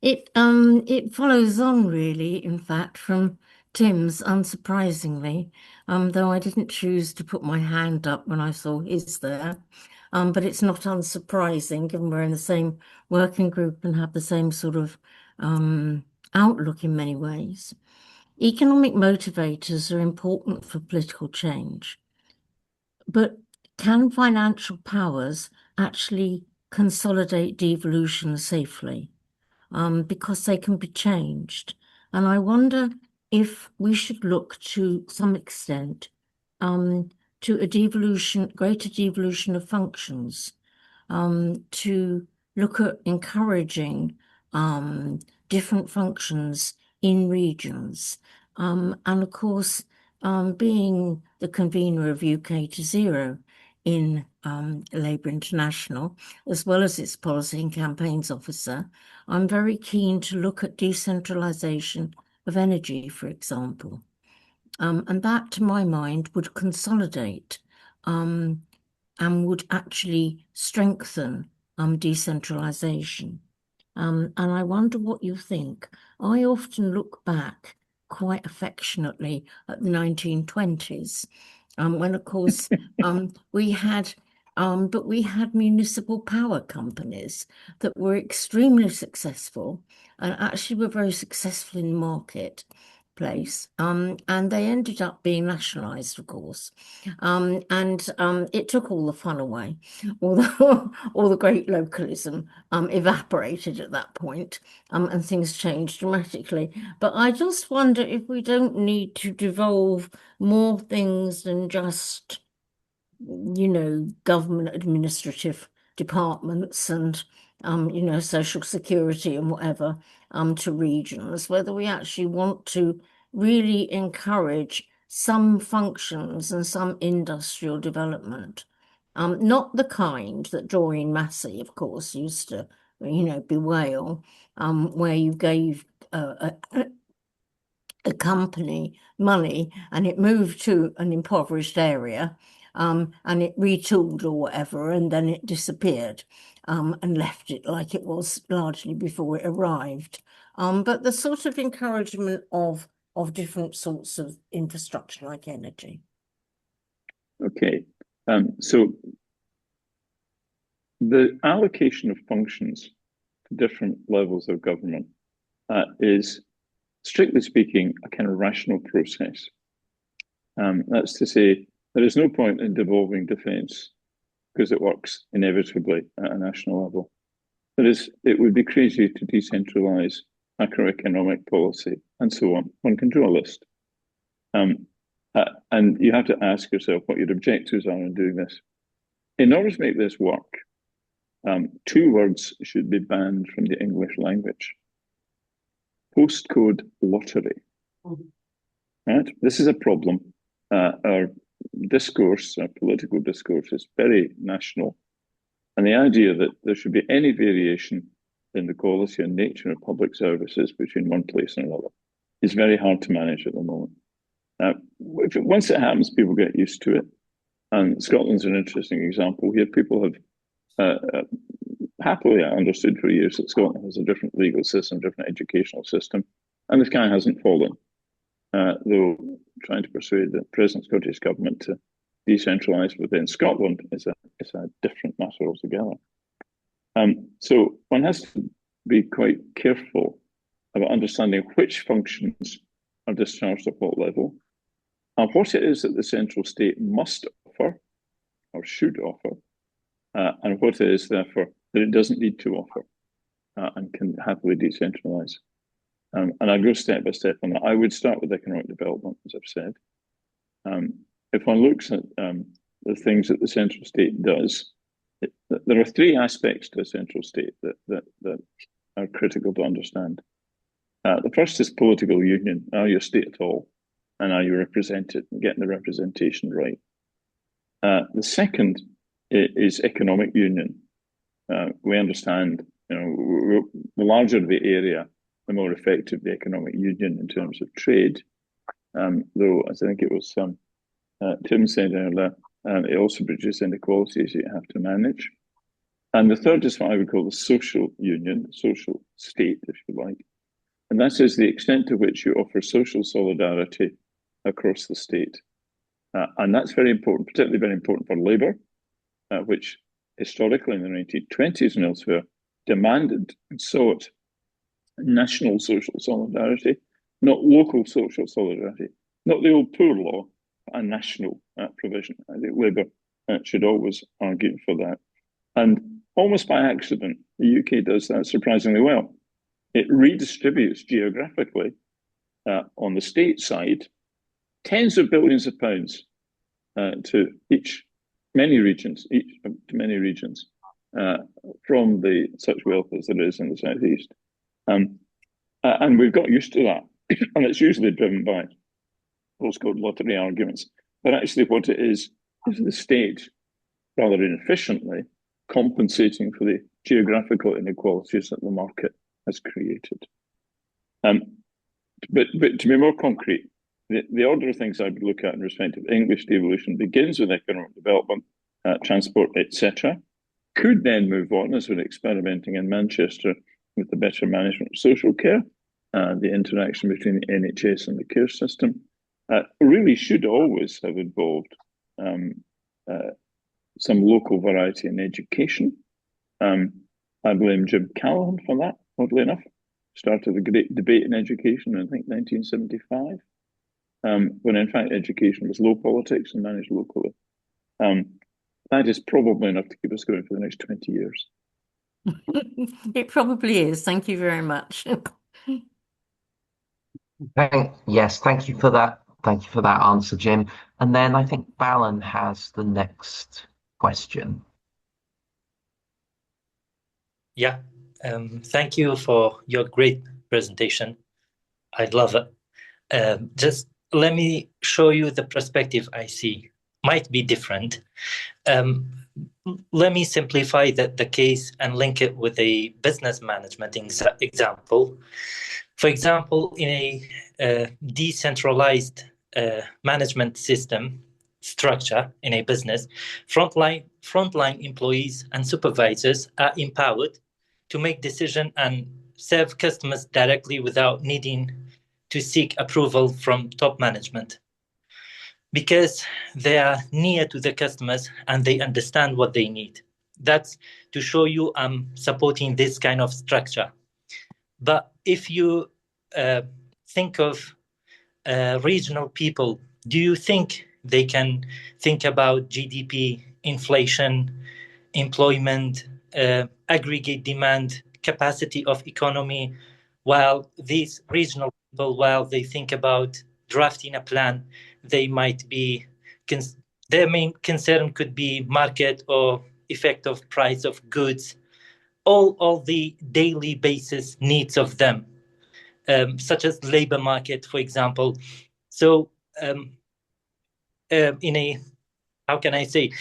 It follows on really, in fact, from Tim's, unsurprisingly, though I didn't choose to put my hand up when I saw his there. But it's not unsurprising given we're in the same working group and have the same sort of outlook in many ways. Economic motivators are important for political change, but can financial powers actually consolidate devolution safely? Because they can be changed. And I wonder if we should look to some extent to a devolution, greater devolution of functions, to look at encouraging different functions in regions. And of course, being the convener of UK to Zero in Labour International, as well as its policy and campaigns officer, I'm very keen to look at decentralisation of energy, for example. And that, to my mind, would consolidate and would actually strengthen decentralisation. And I wonder what you think. I often look back quite affectionately at the 1920s, when, of course, we had municipal power companies that were extremely successful and actually were very successful in the marketplace. And they ended up being nationalised, of course. It took all the fun away. All the great localism evaporated at that point, and things changed dramatically. But I just wonder if we don't need to devolve more things than just, government administrative departments and, social security and whatever, to regions, whether we actually want to really encourage some functions and some industrial development. Not the kind that Doreen Massey, of course, used to, bewail, where you gave a company money and it moved to an impoverished area, and it retooled or whatever, and then it disappeared, and left it like it was largely before it arrived. But the sort of encouragement of different sorts of infrastructure like energy. Okay, so the allocation of functions to different levels of government is, strictly speaking, a kind of rational process. That's to say, there is no point in devolving defence because it works inevitably at a national level. It would be crazy to decentralise macroeconomic policy and so on. One can draw a list. And you have to ask yourself what your objectives are in doing this. In order to make this work, two words should be banned from the English language. Postcode lottery. Right? This is a problem. Our discourse, our political discourse, is very national. And the idea that there should be any variation in the quality and nature of public services between one place and another is very hard to manage at the moment. Once it happens, people get used to it. And Scotland's an interesting example here. People have happily understood for years that Scotland has a different legal system, different educational system, and the sky hasn't fallen. Though trying to persuade the present Scottish government to decentralise within Scotland is a different matter altogether. So one has to be quite careful about understanding which functions are discharged at what level, and what it is that the central state must offer or should offer, and what it is, therefore, that it doesn't need to offer and can happily decentralise. And I'll go step by step on that. I would start with economic development, as I've said. If one looks at the things that the central state does, there are three aspects to a central state that are critical to understand. The first is political union. Are you a state at all? And are you represented and getting the representation right? The second is economic union. We understand, the larger the area, the more effective the economic union in terms of trade. Though, as I think it was Tim said earlier, it also produces inequalities you have to manage. And the third is what I would call the social union, social state, if you like. And that is the extent to which you offer social solidarity across the state. And that's very important, particularly very important for labour, which historically in the 1920s and elsewhere demanded and sought national social solidarity, not local social solidarity, not the old poor law, but a national provision. I think Labour should always argue for that. And almost by accident, the UK does that surprisingly well. It redistributes geographically on the state side tens of billions of pounds to many regions from the such wealth as there is in the southeast. And we've got used to that. And it's usually driven by postcode lottery arguments. But actually what it is the state, rather inefficiently, compensating for the geographical inequalities that the market has created. But to be more concrete, the order of things I would look at in respect of English devolution begins with economic development, transport, etc. Could then move on, as we're experimenting in Manchester, with the better management of social care, the interaction between the NHS and the care system. Really should always have involved some local variety in education. I blame Jim Callaghan for that, oddly enough. Started the great debate in education in, I think, 1975, when in fact education was low politics and managed locally. That is probably enough to keep us going for the next 20 years. It probably is. Thank you very much. Yes, thank you for that. Thank you for that answer, Jim. And then I think Balin has the next question. Yeah, thank you for your great presentation. I love it. Just let me show you the perspective I see. Might be different. Let me simplify the case and link it with a business management example. For example, in a decentralized management system structure in a business, frontline employees and supervisors are empowered to make decisions and serve customers directly without needing to seek approval from top management, because they are near to the customers and they understand what they need. That's to show you I'm supporting this kind of structure. But if you think of regional people, do you think they can think about GDP, inflation, employment, aggregate demand, capacity of economy, while these regional people, while they think about drafting a plan, they might be, their main concern could be market or effect of price of goods, all the daily basis needs of them, such as labor market, for example. So in a, how can I say,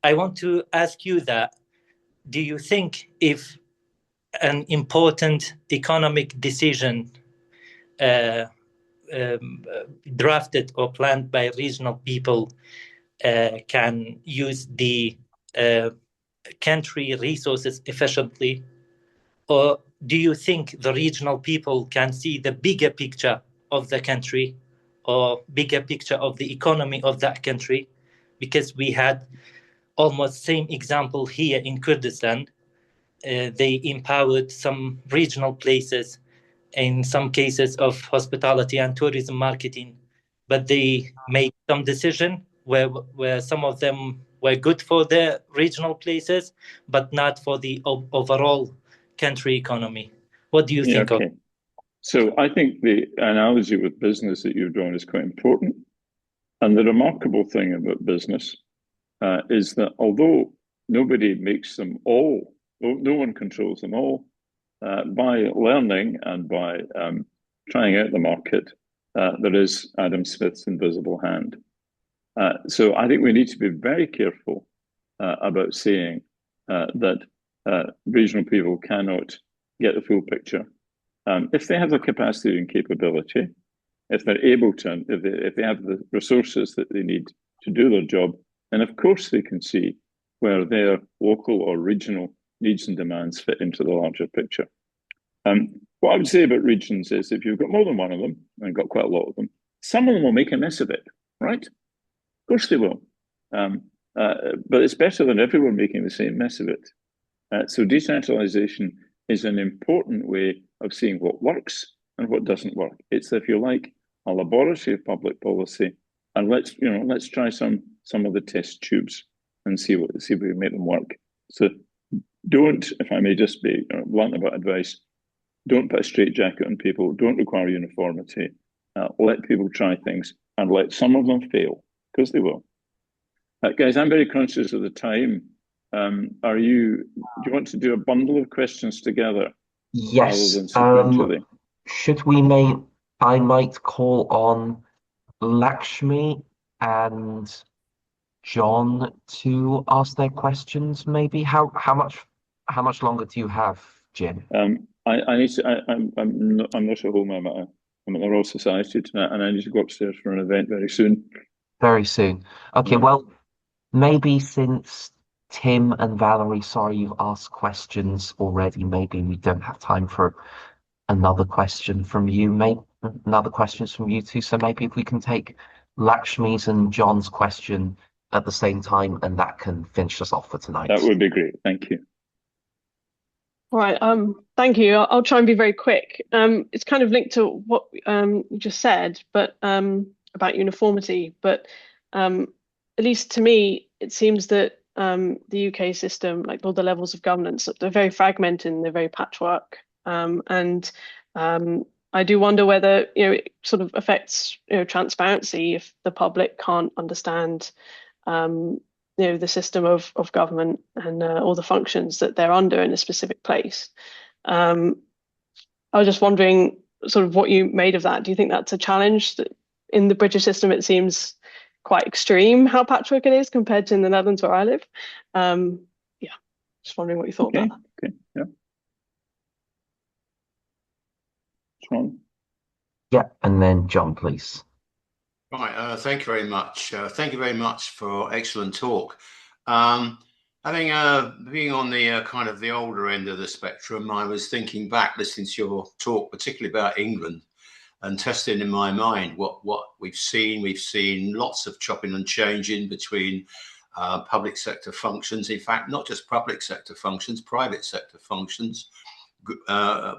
I want to ask you that, do you think if an important economic decision drafted or planned by regional people can use the country resources efficiently, or do you think the regional people can see the bigger picture of the country or bigger picture of the economy of that country? Because we had almost same example here in Kurdistan. They empowered some regional places in some cases of hospitality and tourism marketing, but they made some decision where some of them were good for the regional places, but not for the overall country economy. What do you think of? So I think the analogy with business that you've drawn is quite important. And the remarkable thing about business is that although nobody makes them all, no one controls them all, by learning and by trying out the market, there is Adam Smith's invisible hand. So I think we need to be very careful about saying that regional people cannot get the full picture. If they have the capacity and capability, if they're able to, if they have the resources that they need to do their job, then of course they can see where their local or regional needs and demands fit into the larger picture. What I would say about regions is if you've got more than one of them, and got quite a lot of them, some of them will make a mess of it, right? Of course they will. But it's better than everyone making the same mess of it. So decentralization is an important way of seeing what works and what doesn't work. It's, if you like, a laboratory of public policy, and let's try some of the test tubes and see if we can make them work. So don't, if I may just be blunt about advice, don't put a straitjacket on people. Don't require uniformity. Let people try things and let some of them fail, because they will. Guys, I'm very conscious of the time. Do you want to do a bundle of questions together? Yes. Rather than sequentially? I might call on Lakshmi and John to ask their questions, maybe. How much longer do you have, Jim? I need to. I'm not at home. I'm at the Royal Society tonight, and I need to go upstairs for an event very soon. Very soon. Okay. Yeah. Well, maybe since Tim and Valerie, sorry, you've asked questions already. Maybe we don't have time for another question from you. Maybe another questions from you two. So maybe if we can take Lakshmi's and John's question at the same time, and that can finish us off for tonight. That would be great. Thank you. All right. Thank you. I'll try and be very quick. It's kind of linked to what you just said, but about uniformity. But at least to me, it seems that the UK system, like all the levels of governance, they're very fragmented and they're very patchwork. And I do wonder whether it sort of affects transparency if the public can't understand the system of government and all the functions that they're under in a specific place. I was just wondering sort of what you made of that. Do you think that's a challenge? That in the British system, it seems quite extreme how patchwork it is compared to in the Netherlands where I live. Yeah, just wondering what you thought about that. Okay, yeah. John? Yeah, and then John, please. Right, thank you very much. Thank you very much for excellent talk. Being on the kind of the older end of the spectrum, I was thinking back, listening to your talk, particularly about England, and testing in my mind what we've seen. We've seen lots of chopping and changing between public sector functions. In fact, not just public sector functions, private sector functions,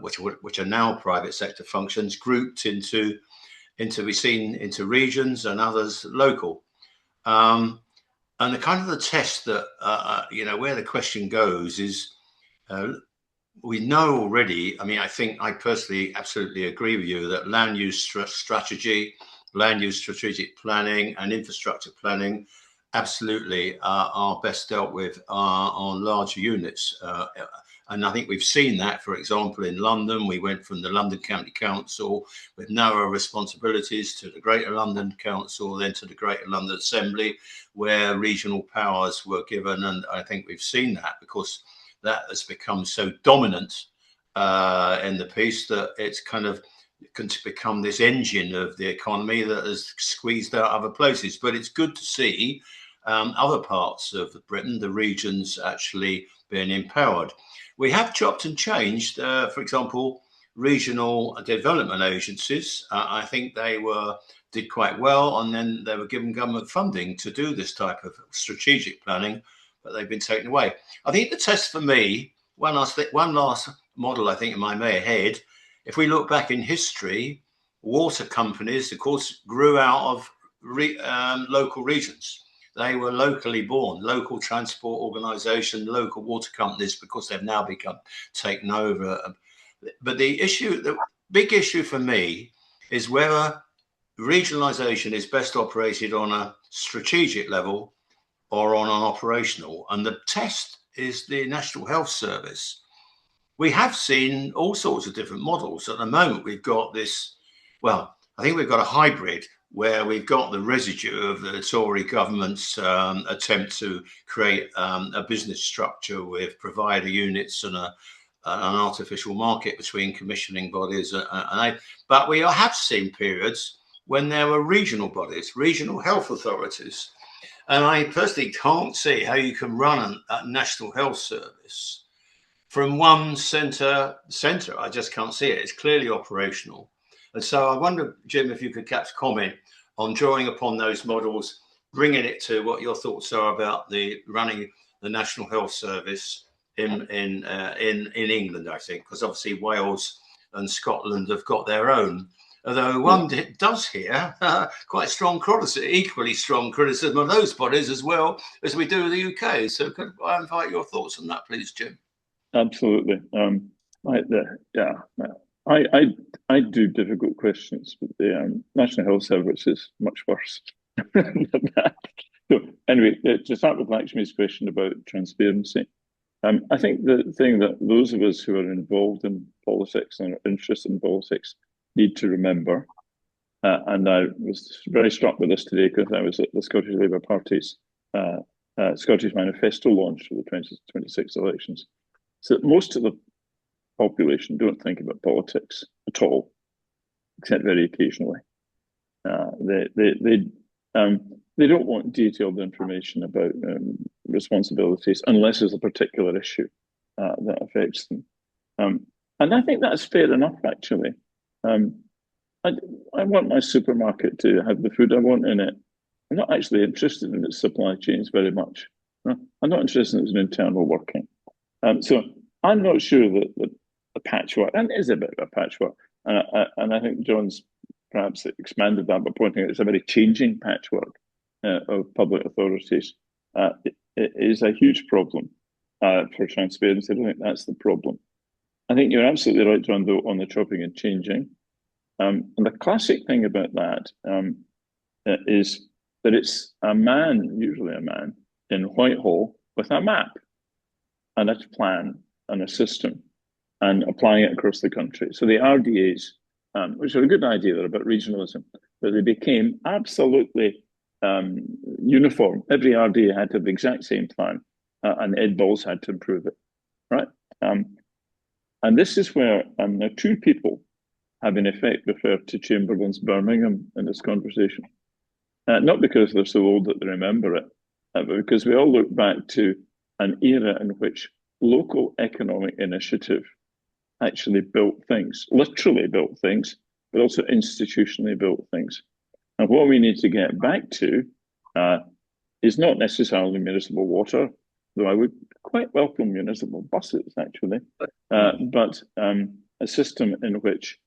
which are now private sector functions, grouped into regions and others local. And the kind of the test that, where the question goes is, we know already, I mean, I think I personally absolutely agree with you that land use strategy, land use strategic planning and infrastructure planning absolutely are best dealt with on larger units. And I think we've seen that, for example, in London. We went from the London County Council with narrow responsibilities to the Greater London Council, then to the Greater London Assembly, where regional powers were given. And I think we've seen that because that has become so dominant in the piece that it's kind of become this engine of the economy that has squeezed out other places. But it's good to see other parts of Britain, the regions, actually being empowered. We have chopped and changed, for example, regional development agencies. I think they did quite well, and then they were given government funding to do this type of strategic planning, but they've been taken away. I think the test for me, one last model I think in my head, if we look back in history, water companies, of course, grew out of local regions. They were locally born, local transport organisation, local water companies, because they've now become taken over. But the big issue for me is whether regionalisation is best operated on a strategic level or on an operational. And the test is the National Health Service. We have seen all sorts of different models. At the moment, we've got this, I think we've got a hybrid where we've got the residue of the Tory government's attempt to create a business structure with provider units and an artificial market between commissioning bodies. But we have seen periods when there were regional bodies, regional health authorities. And I personally can't see how you can run a National Health Service from one centre. I just can't see it. It's clearly operational. And so I wonder, Jim, if you could perhaps comment on drawing upon those models, bringing it to what your thoughts are about the running the National Health Service in England, I think, because obviously Wales and Scotland have got their own. Although one does hear quite strong criticism, equally strong criticism of those bodies as well as we do in the UK. So could I invite your thoughts on that, please, Jim? Absolutely. I do difficult questions, but the National Health Service is much worse than that. So anyway, to start with Lakshmi's question about transparency, I think the thing that those of us who are involved in politics and are interested in politics need to remember, and I was very struck with this today because I was at the Scottish Labour Party's Scottish Manifesto launch for the 2026 elections, so that most of the population don't think about politics at all, except very occasionally. They don't want detailed information about responsibilities unless there's a particular issue that affects them. And I think that's fair enough, actually. I want my supermarket to have the food I want in it. I'm not actually interested in its supply chains very much. I'm not interested in its internal working. So I'm not sure that the patchwork, and it is a bit of a patchwork, and I think John's perhaps expanded that by pointing out it's a very changing patchwork of public authorities. It is a huge problem for transparency. I don't think that's the problem. I think you're absolutely right, John, though, on the chopping and changing. And the classic thing about that is that it's a man, usually a man, in Whitehall with a map and a plan and a system and applying it across the country. So the RDAs, which are a good idea, they're about regionalism, but they became absolutely uniform. Every RDA had to have the exact same plan, and Ed Balls had to improve it, right? And this is where now two people have in effect referred to Chamberlain's Birmingham in this conversation. Not because they're so old that they remember it, but because we all look back to an era in which local economic initiative actually built things, literally built things, but also institutionally built things. And what we need to get back to is not necessarily municipal water, though I would quite welcome municipal buses, actually, but a system in which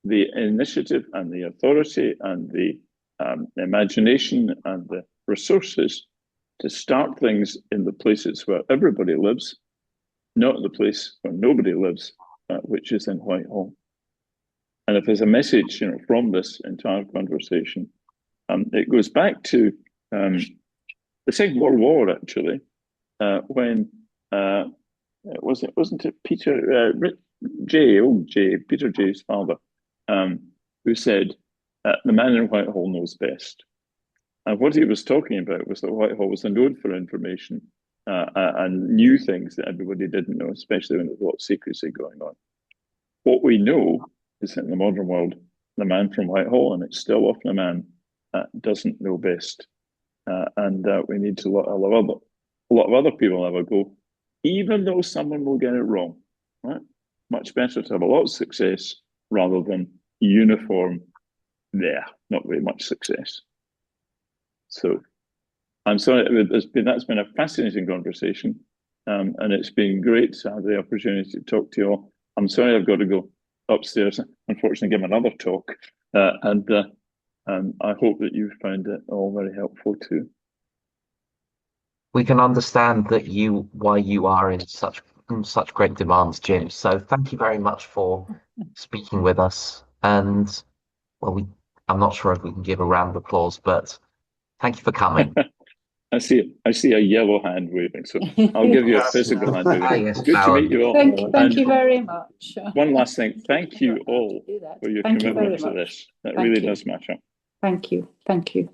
the initiative and the authority and the imagination and the resources to start things in the places where everybody lives, not the place where nobody lives, which is in Whitehall. And if there's a message, from this entire conversation, it goes back to the Second World War, actually, when wasn't it Peter Peter Jay's father, who said, "The man in Whitehall knows best." And what he was talking about was that Whitehall was a node for information and knew things that everybody didn't know, especially when there's a lot of secrecy going on. What we know is that in the modern world, the man from Whitehall, and it's still often a man, doesn't know best. And we need to let a lot of other people have a go, even though someone will get it wrong, right? Much better to have a lot of success rather than uniform, not very much success. So I'm sorry, that's been a fascinating conversation, and it's been great to have the opportunity to talk to you all. I'm sorry I've got to go upstairs, unfortunately, give another talk, and I hope that you found it all very helpful too. We can understand why you are in such great demands, Jim. So thank you very much for speaking with us. And well, I'm not sure if we can give a round of applause, but thank you for coming. I see a yellow hand waving, so I'll give you a physical hand waving. Yes, Good to meet you all. Thank you very much. One last thing, thank you all for your commitment to this. That really does matter. Thank you. Thank you.